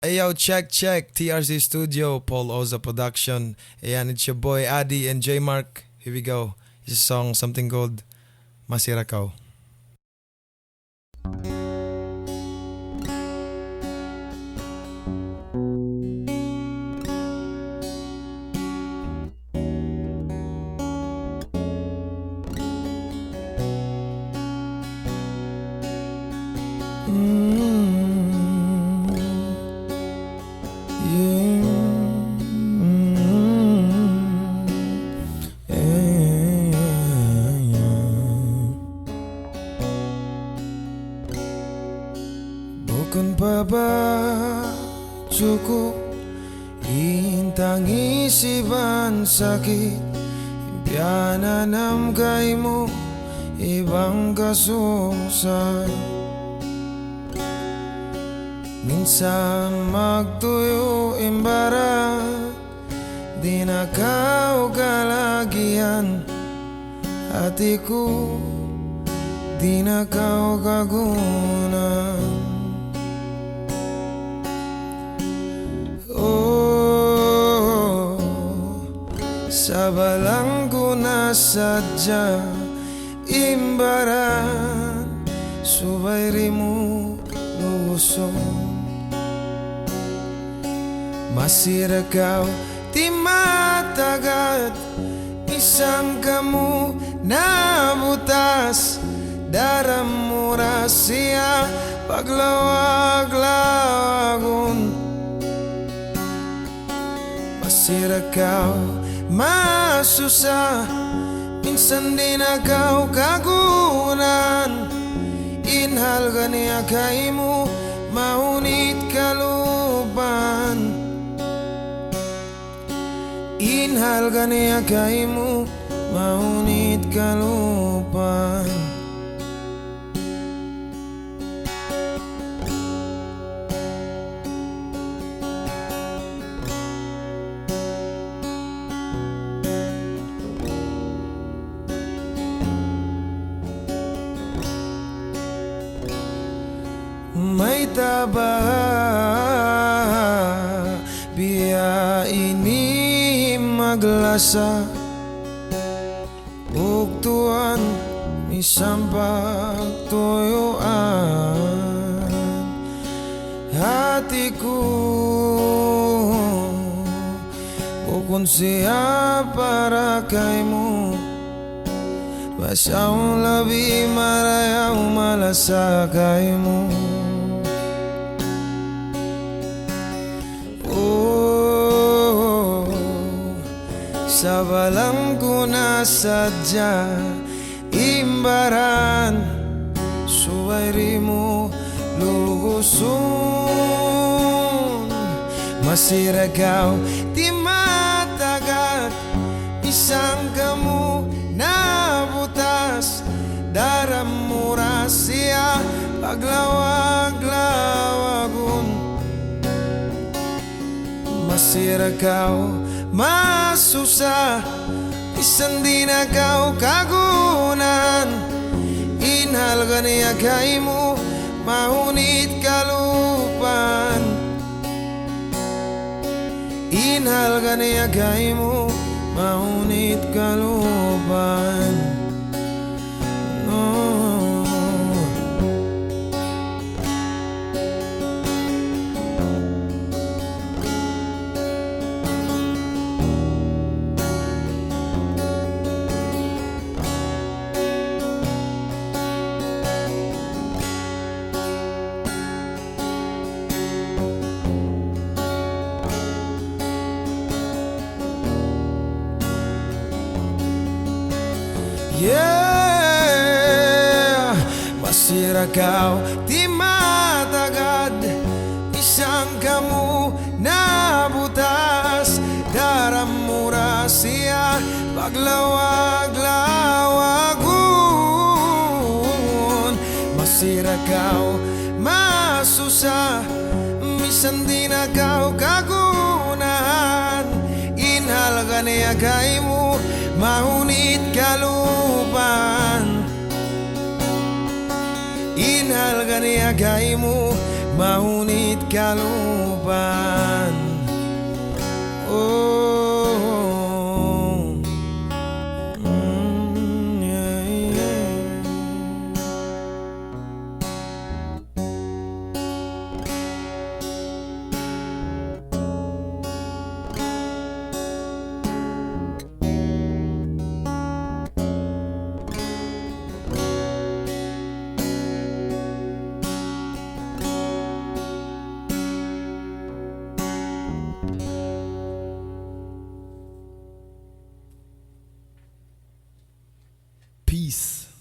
Ayo, check, check. TRC Studio, Paul Oza Production. Ayan, it's your boy Adi and J Mark. Here we go. It's a song, something called Masirakaw. Bukan pa ba cukup intangi siban sakit impianan ng kaimu ibang kasusay minsan magtuyo imbara di na kau kalagian hatiku di na kau kagunan. Sabalang ko na sadya imbaran subay rimu luson masirakaw ti matagat isang kamu na butas daram mura siya paglawag-lawagon masirakaw masusa minsan din akaw kagunan inhal gani akaimu maunit kaluban inhal gani akaimu maunit kaluban. May taba biya ini maglasa uktuan misampag tuyuan hatiku ukon siya para kaimu basaw labi marayaw malasa kaimu. Sabalang ko na sadya imbaran suway rimu lugusun masirakaw ti matagat isang kamu na butas daram mura siya paglawag-lawagon masirakaw masusa isan di na kau kagunan inhal gani akaimu mahunit kalupan inhal gani akaimu mahunit kalupan no. Yeah, masirakaw ti matagad isang kamu na butas daram mura siya paglawag-lawagon masirakaw masusa misan di na kau kagunan inhal gani akaimu mahunit kalupan inhal gani akaimu mahunit kalooban. Oh, yeah, yeah. Peace.